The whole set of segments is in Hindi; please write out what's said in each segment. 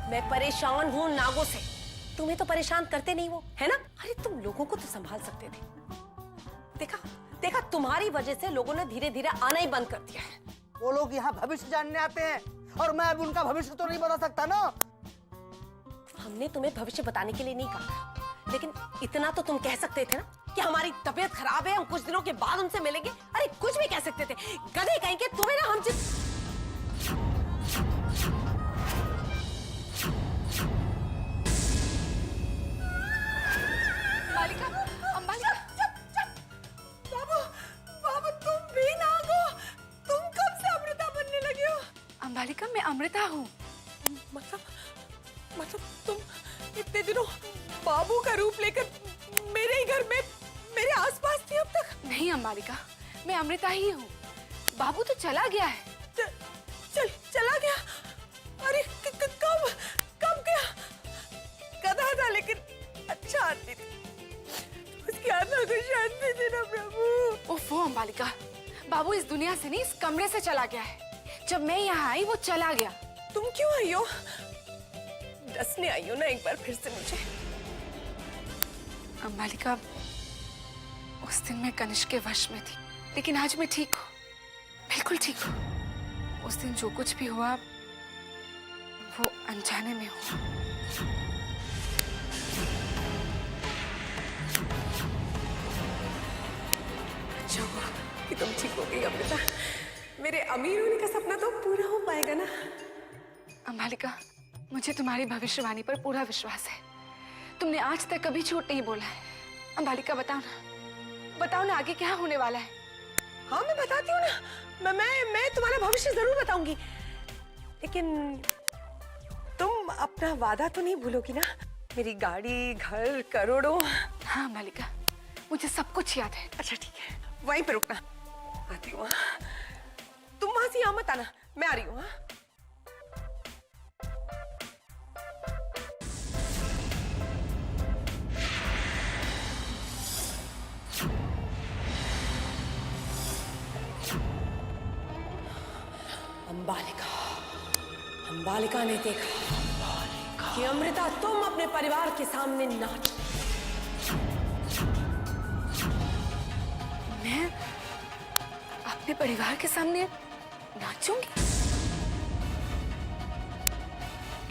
मैं परेशान हूँ नागों से। तुम्हें तो परेशान करते नहीं वो, है ना? अरे तुम लोगों को तो संभाल सकते थे। देखा देखा, तुम्हारी वजह से लोगों ने धीरे धीरे आना ही बंद कर दिया है। वो लोग यहाँ भविष्य जानने आते हैं और मैं अब उनका भविष्य तो नहीं बता सकता ना। हमने तुम्हें भविष्य बताने के लिए नहीं कहा, लेकिन इतना तो तुम कह सकते थे ना कि हमारी तबीयत खराब है, हम कुछ दिनों के बाद उनसे मिलेंगे। अरे कुछ भी कह सकते थे। गधे कहेंगे तुम्हें ना, हम अंबालिका, अंबालिका। बाबू, बाबू तुम भी नाग हो? तुम कब से अमृता बनने लगे हो? अंबालिका, मैं अमृता हूँ। मतलब तुम इतने दिनों बाबू का रूप लेकर मेरे ही घर में, मेरे आसपास थी अब तक? नहीं अंबालिका, मैं अमृता ही हूँ। बाबू तो चला गया है। चला गया? अरे कब कब गया? गधा था लेकिन अच्छा आदमी थी। उसकी आत्मा को शांति दे ना प्रभु। ओफो अंबालिका, बाबू इस दुनिया से नहीं, इस कमरे से चला गया है। जब मैं यहाँ आई वो चला गया। तुम क्यों आई हो? डसने आई हो ना एक बार फिर से मुझे? अंबालिका, उस दिन मैं कनिष्क के वश में थी, लेकिन आज मैं ठीक हूँ, बिल्कुल ठीक हूँ। उस दिन जो कुछ भी हुआ वो अनजाने में हुआ। अच्छा हुआ कि तुम ठीक हो गई अमृता। मेरे अमीर होने का सपना तो पूरा हो पाएगा ना? अंबालिका, मुझे तुम्हारी भविष्यवाणी पर पूरा विश्वास है। तुमने आज तक कभी झूठ नहीं बोला है। अंबालिका बताओ ना आगे क्या होने वाला है? हाँ मैं बताती हूँ ना। मैं तुम्हारा भविष्य जरूर बताऊंगी, लेकिन तुम अपना वादा तो नहीं भूलोगी ना? मेरी गाड़ी, घर, करोड़ों। हाँ अंबालिका, मुझे सब कुछ याद है। अच्छा ठीक है, वहीं पे रुकना, आती हूँ। तुम वहां से यहाँ मत आना, मैं आ रही हूँ। अंबालिका ने देखा कि अमृता तुम अपने परिवार के सामने नाच। मैं अपने परिवार के सामने नाचूंगी?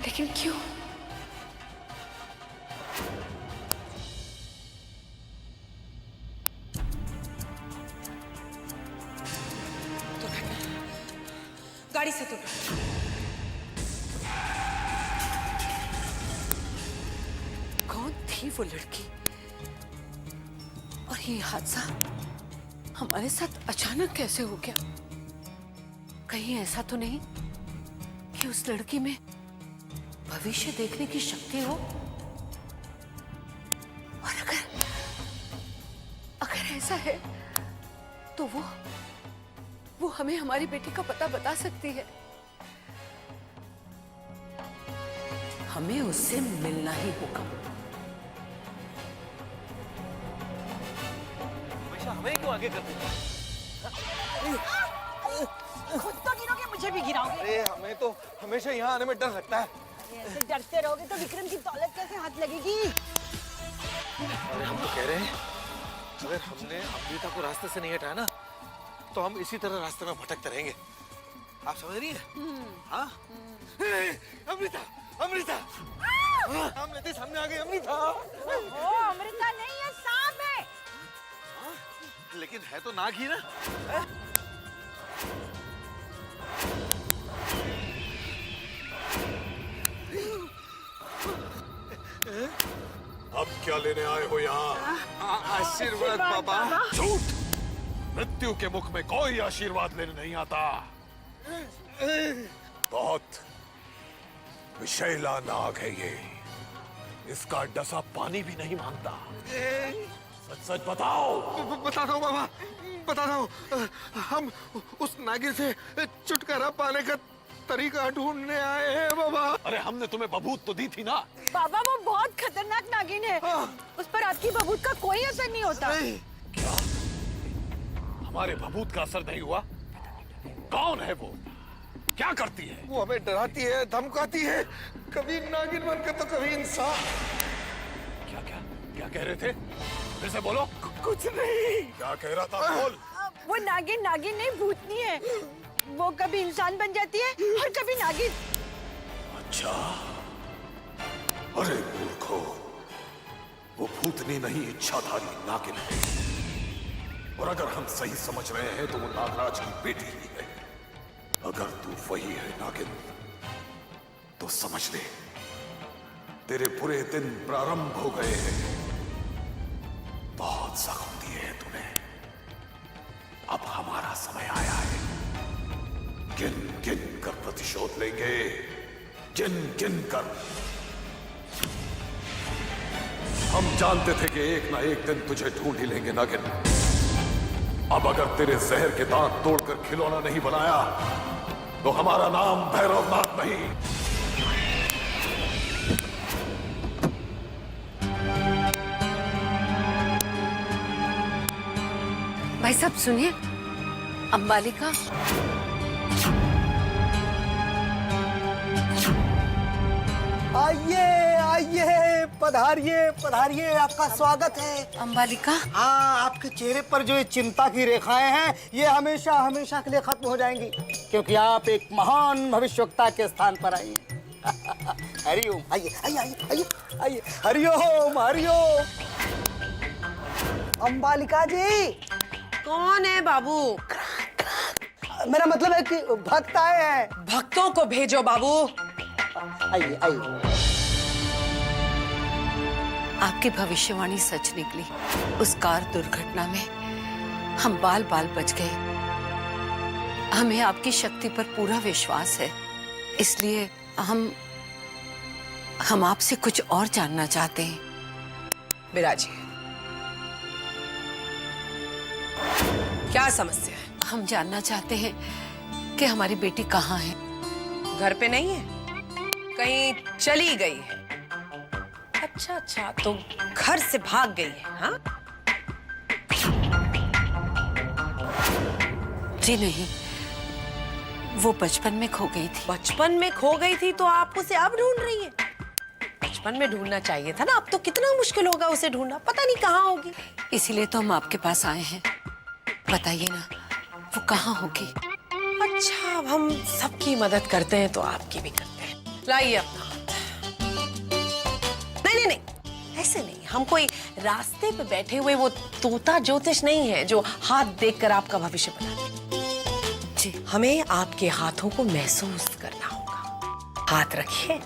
लेकिन क्यों? गाड़ी से तुम कौन थी वो लड़की, और ये हादसा हमारे साथ अचानक कैसे हो गया? कहीं ऐसा तो नहीं कि उस लड़की में भविष्य देखने की शक्ति हो? और अगर ऐसा है तो वो हमें हमारी बेटी का पता बता सकती है। हमें उससे मिलना ही होगा। हमेशा हमें क्यों आगे करते हो? खुद तो गिरोगे, मुझे भी गिराओगे। अरे हमें तो हमेशा यहाँ आने में डर लगता है। ऐसे डरते रहोगे तो विक्रम की दौलत कैसे हाथ लगेगी? अरे हम तो कह रहे हैं, अगर हमने अमृता को रास्ते से नहीं हटाया ना, तो हम इसी तरह रास्ते में भटकते रहेंगे। आप समझ रही हैं? हाँ? अमृता, अमृता! हमने सामने आ गए अमृता। ओ अमृता नहीं है, सांप है। लेकिन है तो नाग ही ना। अब क्या लेने आए हो यहाँ? आशीर्वाद बाबा। झूठ! मृत्यु के मुख में कोई आशीर्वाद लेने नहीं आता। बहुत विषैला नाग है ये, इसका डसा पानी भी नहीं मांगता। सच सच बताओ। बता दो बाबा, बता दो। हम उस नागिन से छुटकारा पाने का तरीका ढूंढने आए हैं बाबा। अरे हमने तुम्हें बबूत तो दी थी ना। बाबा वो बहुत खतरनाक नागिन है, उस पर आपकी बबूत का कोई असर नहीं होता। क्या हमारे बबूत का असर नहीं हुआ? कौन है वो? क्या करती है? वो हमें डराती है, धमकाती है, कभी नागिन बनकर तो कभी इंसान। क्या क्या क्या कह रहे थे? फिर से बोलो। कुछ नहीं। क्या कह रहा था? बोल। वो नागिन नागिन नहीं, भूतनी है। वो कभी इंसान बन जाती है और कभी नागिन। अच्छा, अरे मूर्खो, वो भूतनी नहीं, इच्छाधारी नागिन है। और अगर हम सही समझ रहे हैं तो वो नागराज की बेटी ही है। अगर तू वही है नागिन, तो समझ ले तेरे बुरे दिन प्रारंभ हो गए हैं। बहुत जख्म दिए हैं तूने, अब हमारा समय आया है। गिन गिन कर प्रतिशोध लेंगे, गिन गिन कर। हम जानते थे कि एक ना एक दिन तुझे ढूंढ ही लेंगे नागिन। अब अगर तेरे जहर के दांत तोड़कर खिलौना नहीं बनाया तो हमारा नाम भैरवनाथ नहीं। भाई साहब सुनिए, अंबालिका। आइए आइए, पधारिए पधारिए, आपका स्वागत है। अंबालिका, हाँ, आपके चेहरे पर जो ये चिंता की रेखाएं हैं, ये हमेशा हमेशा के लिए खत्म हो जाएंगी, क्योंकि आप एक महान भविष्यवक्ता के स्थान पर आई हैं। हरिओम। आइए आइए आइए आइए आइए। हरिओम हरिओम। अंबालिका जी। कौन है बाबू? मेरा मतलब है कि भक्त आए हैं। भक्तों को भेजो बाबू। आइए आइए। आपकी भविष्यवाणी सच निकली। उस कार दुर्घटना में हम बाल बाल बच गए। हमें आपकी शक्ति पर पूरा विश्वास है, इसलिए हम आपसे कुछ और जानना चाहते हैं। बिराजी, क्या समस्या है? हम जानना चाहते हैं कि हमारी बेटी कहाँ है। घर पे नहीं है, कहीं चली गई है। अच्छा अच्छा, तो घर से भाग गई है? हाँ, जी नहीं, वो बचपन में खो गई थी। बचपन में खो गई थी तो आप उसे अब ढूंढ रही है? बचपन में ढूंढना चाहिए था ना, अब तो कितना मुश्किल होगा उसे ढूंढना, पता नहीं कहाँ होगी। इसीलिए तो हम आपके पास आए हैं। बताइए ना, वो कहाँ होगी? अच्छा, अब हम सबकी मदद करते हैं तो आपकी भी करते हैं। लाइए अपना हाथ। नहीं नहीं नहीं, ऐसे नहीं। हम कोई रास्ते पे बैठे हुए वो तोता ज्योतिष नहीं है जो हाथ देखकर आपका भविष्य बता दे। जी, हमें आपके हाथों को महसूस करना होगा। हाथ रखिए।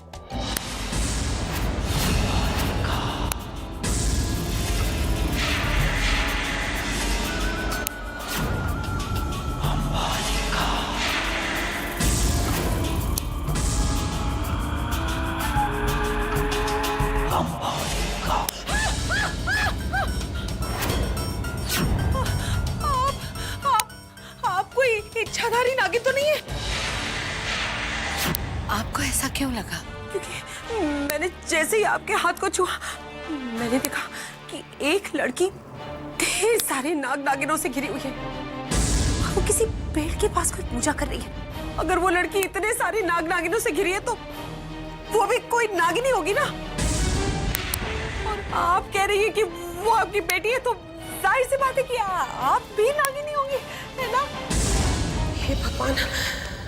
आप कोई इच्छाधारी नागिन तो नहीं है? आपको ऐसा क्यों लगा? क्योंकि मैंने जैसे ही आपके हाथ को छुआ, मैंने देखा कि एक लड़की ढेर सारे नाग नागिनों से घिरी हुई है। वो किसी पेड़ के पास कोई पूजा कर रही है। अगर वो लड़की इतने सारे नाग नागिनों से घिरी है तो वो भी कोई नागिनी होगी ना। और आप कह रही है कि वो आपकी बेटी है, तो जाहिर सी बात है कि आप भी नागिनी होंगी, है ना? हे भगवान,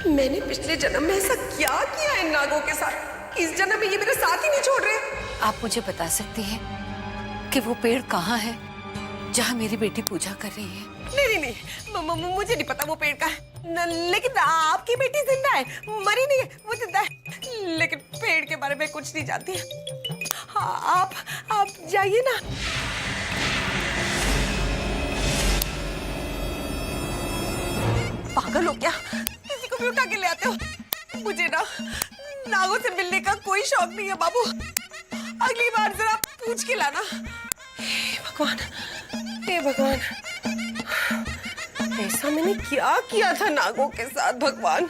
मैंने पिछले जन्म में ऐसा क्या किया इन नागों के साथ, इस जन्म में ये मेरे साथ ही नहीं छोड़ रहे। आप मुझे बता सकती हैं कि वो पेड़ कहाँ है जहाँ मेरी बेटी पूजा कर रही है? नहीं नहीं नहीं, मुझे नहीं पता वो पेड़ का है। लेकिन आपकी बेटी जिंदा है, मरी नहीं है, वो जिंदा है। लेकिन पेड़ के बारे में कुछ नहीं जानती है। हाँ, आप जाइए ना। पागल हो क्या? किसी को भी उठा के ले आते हो? मुझे ना नागों से मिलने का कोई शौक नहीं है बाबू। अगली बार जरा पूछ के लाना। हे भगवान, हे भगवान, ऐसा मैंने क्या किया था नागों के साथ भगवान?